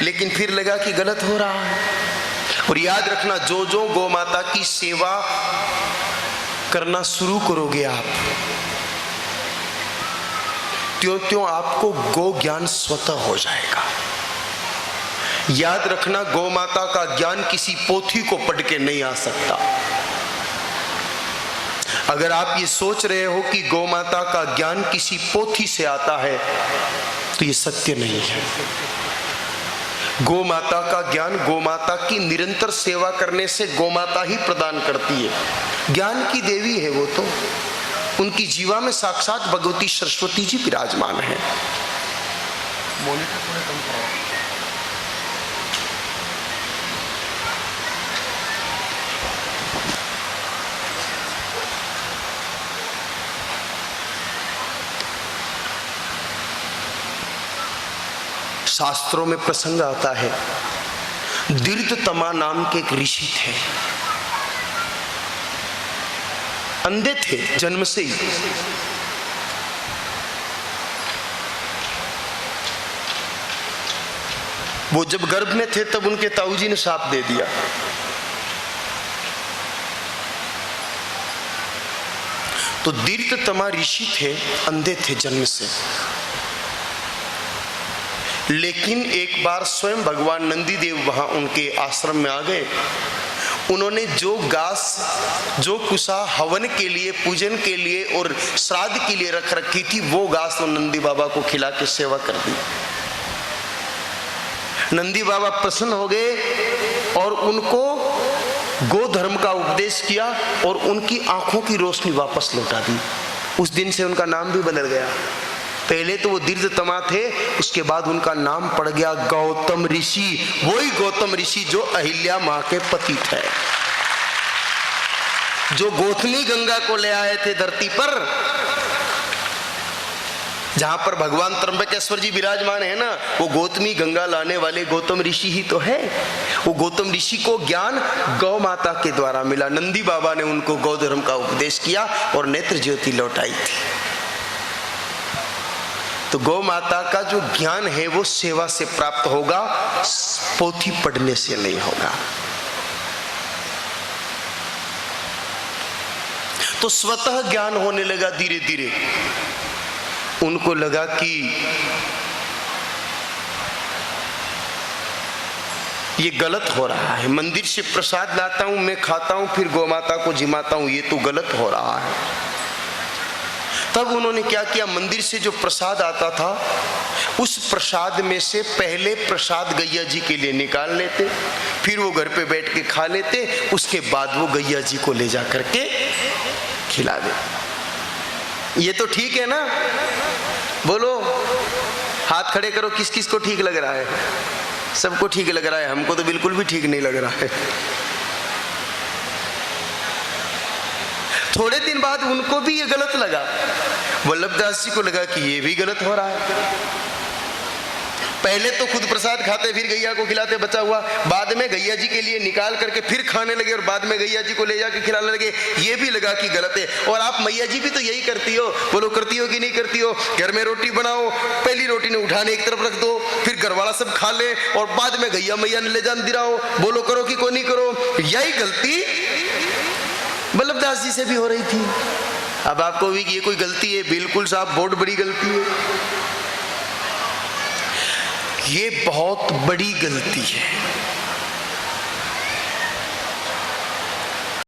लेकिन फिर लगा कि गलत हो रहा है। और याद रखना, जो जो गौ माता की सेवा करना शुरू करोगे आप, त्यों त्यों आपको गो ज्ञान स्वतः हो जाएगा। याद रखना, गौ माता का ज्ञान किसी पोथी को पढ़ के नहीं आ सकता। अगर आप ये सोच रहे हो कि गौ माता का ज्ञान किसी पोथी से आता है तो ये सत्य नहीं है। गौ माता का ज्ञान गौ माता की निरंतर सेवा करने से गौ माता ही प्रदान करती है। ज्ञान की देवी है वो तो, उनकी जीवा में साक्षात भगवती सरस्वती जी विराजमान है। शास्त्रों में प्रसंग आता है, दीर्घतमा नाम के एक ऋषि थे, अंधे थे जन्म से ही। वो जब गर्भ में थे तब उनके ताऊजी ने शाप दे दिया। तो दीर्घतमा ऋषि थे, अंधे थे जन्म से। लेकिन एक बार स्वयं भगवान नंदी देव वहां उनके आश्रम में आ गए। उन्होंने जो घास, जो कुशा हवन के लिए, पूजन के लिए और श्राद्ध के लिए रख रखी थी, वो घास तो नंदी बाबा को खिला के सेवा कर दी। नंदी बाबा प्रसन्न हो गए और उनको गो धर्म का उपदेश किया और उनकी आंखों की रोशनी वापस लौटा दी। उस दिन से उनका नाम भी बदल गया। पहले तो वो दीर्घतमा थे, उसके बाद उनका नाम पड़ गया गौतम ऋषि। वही गौतम ऋषि जो अहिल्या मां के पति थे, जो गौतमी गंगा को ले आए थे धरती पर, जहां पर भगवान त्र्यंबकेश्वर जी विराजमान है ना, वो गौतमी गंगा लाने वाले गौतम ऋषि ही तो है। वो गौतम ऋषि को ज्ञान गौ माता के द्वारा मिला। नंदी बाबा ने उनको गौ धर्म का उपदेश किया और नेत्र ज्योति लौटाई थी। तो गौ माता का जो ज्ञान है वो सेवा से प्राप्त होगा, पोथी पढ़ने से नहीं होगा। तो स्वतः ज्ञान होने लगा धीरे धीरे। उनको लगा कि ये गलत हो रहा है, मंदिर से प्रसाद लाता हूं मैं, खाता हूं, फिर गौ माता को जिमाता हूं, ये तो गलत हो रहा है। तब उन्होंने क्या किया, मंदिर से जो प्रसाद आता था उस प्रसाद में से पहले प्रसाद गैया जी के लिए निकाल लेते, फिर वो घर पे बैठ के खा लेते, उसके बाद वो गैया जी को ले जा करके खिला देते। ये तो ठीक है ना? बोलो, हाथ खड़े करो, किस किस को ठीक लग रहा है? सबको ठीक लग रहा है, हमको तो बिल्कुल भी ठीक नहीं लग रहा है। थोड़े दिन बाद उनको भी ये गलत लगा। वल्लभदास जी को लगा कि ये भी गलत हो रहा है। पहले तो खुद प्रसाद खाते, फिर गैया को खिलाते बचा हुआ, बाद में गैया जी के लिए निकाल करके फिर खाने लगे और बाद में गैया जी को ले जाके खिलाने लगे। ये भी लगा कि गलत है। और आप मैया जी भी तो यही करती हो, बोलो करती हो कि नहीं करती हो? घर में रोटी बनाओ, पहली रोटी ने उठाने एक तरफ रख दो, फिर घर वाला सब खा ले और बाद में गैया मैया ने ले जान दिलाओ। बोलो करो कि को नहीं करो? यही गलती वल्लभदास जी से भी हो रही थी। अब आपको भी ये कोई गलती है? बिल्कुल साहब, बहुत बड़ी गलती है। ये बहुत बड़ी गलती है।